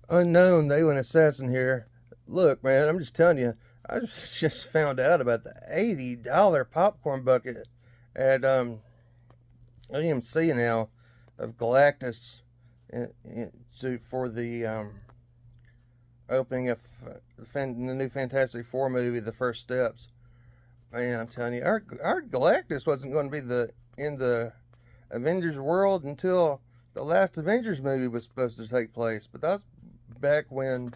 Unknown alien assassin here. Look, man, I'm just telling you, I just found out about the $80 popcorn bucket at AMC now of Galactus for the opening of the new Fantastic Four movie, The First Steps. Man, I'm telling you, our Galactus wasn't going to be in the Avengers world until the last Avengers movie was supposed to take place, but that's back when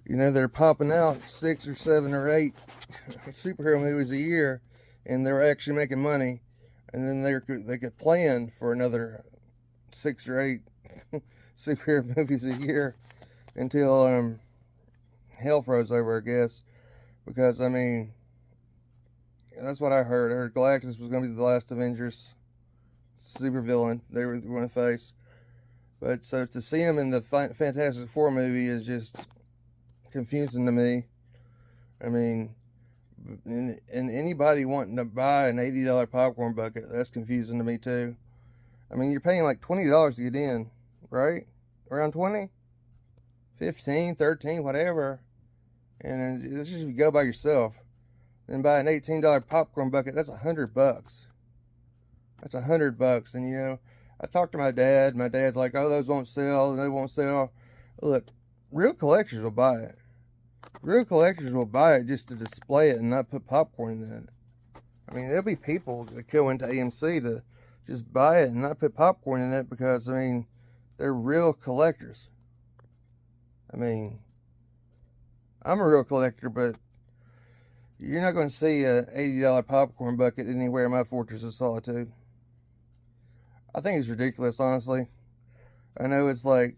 they're popping out 6 or 7 or 8 superhero movies a year, and they're actually making money, and then they could plan for another 6 or 8 superhero movies a year until hell froze over, I guess. Because I mean, that's what I heard. I heard Galactus was going to be the last Avengers supervillain they were going to face. But so to see him in the Fantastic Four movie is just confusing to me. I mean, and anybody wanting to buy an $80 popcorn bucket, that's confusing to me too. I mean, you're paying like $20 to get in, right? Around 20, 15, 13, whatever. And it's just if you go by yourself. Then buy an $18 popcorn bucket, that's $100. That's $100. And I talked to my dad. My dad's like, "Oh, those won't sell. They won't sell." Look, real collectors will buy it. Real collectors will buy it just to display it and not put popcorn in it. I mean, there'll be people that go into AMC to just buy it and not put popcorn in it because, I mean, they're real collectors. I mean, I'm a real collector, but you're not going to see a $80 popcorn bucket anywhere in my Fortress of Solitude. I think it's ridiculous, honestly. I know it's like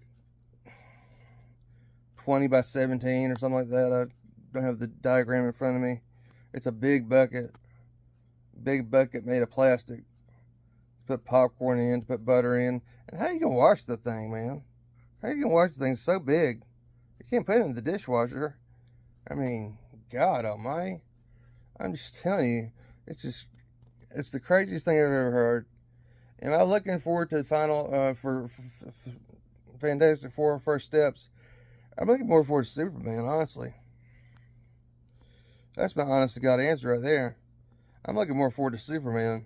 20 by 17 or something like that. I don't have the diagram in front of me. It's a big bucket made of plastic. To put popcorn in, to put butter in. And how you gonna wash the thing, man? How you gonna wash the thing so big? You can't put it in the dishwasher. I mean, God almighty. I'm just telling you, it's the craziest thing I've ever heard. Am I looking forward to the final for Fantastic Four First Steps? I'm looking more forward to Superman, honestly. That's my honest to God answer right there. I'm looking more forward to Superman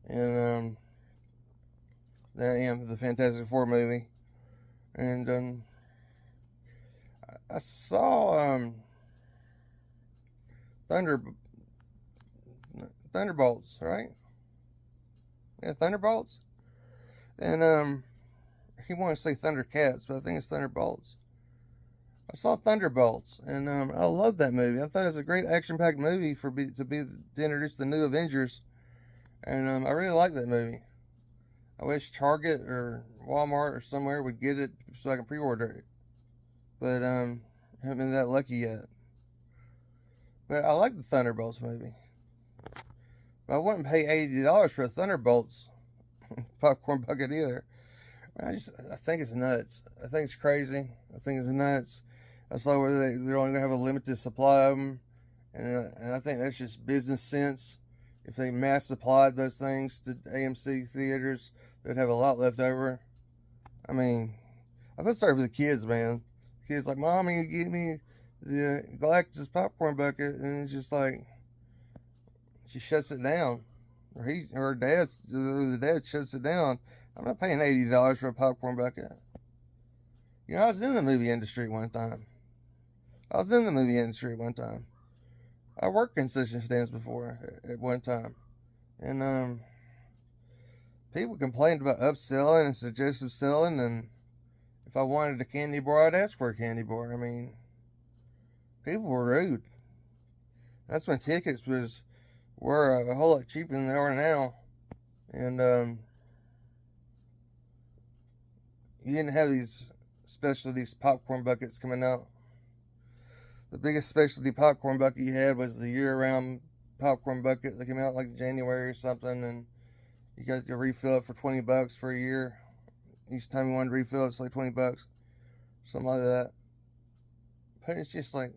and than I am to the Fantastic Four movie. And I saw Thunder Thunderbolts, right? Yeah, Thunderbolts. And he wanted to say Thundercats, but I think it's Thunderbolts. I saw Thunderbolts, and I love that movie. I thought it was a great action-packed movie to introduce the new Avengers, and I really like that movie. I wish Target or Walmart or somewhere would get it so I can pre-order it, but haven't been that lucky yet. But I like the Thunderbolts movie. But I wouldn't pay $80 for a Thunderbolts popcorn bucket either. I think it's nuts. I think it's crazy. I think it's nuts. I saw where they're only gonna have a limited supply of them, and I think that's just business sense. If they mass supplied those things to AMC theaters, they'd have a lot left over. I mean, I feel sorry for the kids, man. The kids like, "Mommy, you get me the Galactus popcorn bucket," and it's just like she shuts it down, or the dad shuts it down. I'm not paying $80 for a popcorn bucket. I was in the movie industry one time. I worked concession stands before at one time, and people complained about upselling and suggestive selling, and if I wanted a candy bar, I'd ask for a candy bar. I mean, people were rude. That's when tickets were a whole lot cheaper than they are now, and you didn't have these popcorn buckets coming out. The biggest specialty popcorn bucket you had was the year-round popcorn bucket that came out like January or something, and you got to refill it for $20 for a year. Each time you wanted to refill it, it's like $20, something like that. But it's just like,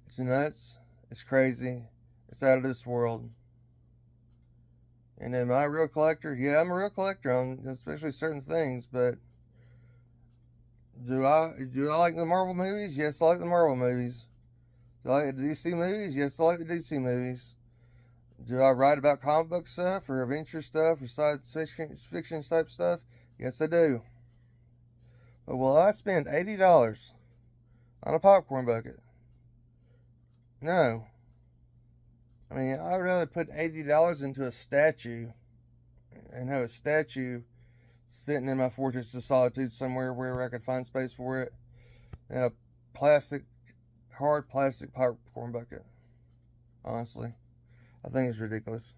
it's nuts, it's crazy, it's out of this world. And am I a real collector? Yeah, I'm a real collector on especially certain things, but Do I like the Marvel movies? Yes, I like the Marvel movies. Do I like the DC movies? Yes, I like the DC movies. Do I write about comic book stuff or adventure stuff or science fiction type stuff? Yes, I do. But will I spend $80 on a popcorn bucket? No. I mean, I'd rather put $80 into a statue and have a statue sitting in my Fortress of Solitude somewhere where I could find space for it than a plastic, hard plastic popcorn bucket. Honestly, I think it's ridiculous.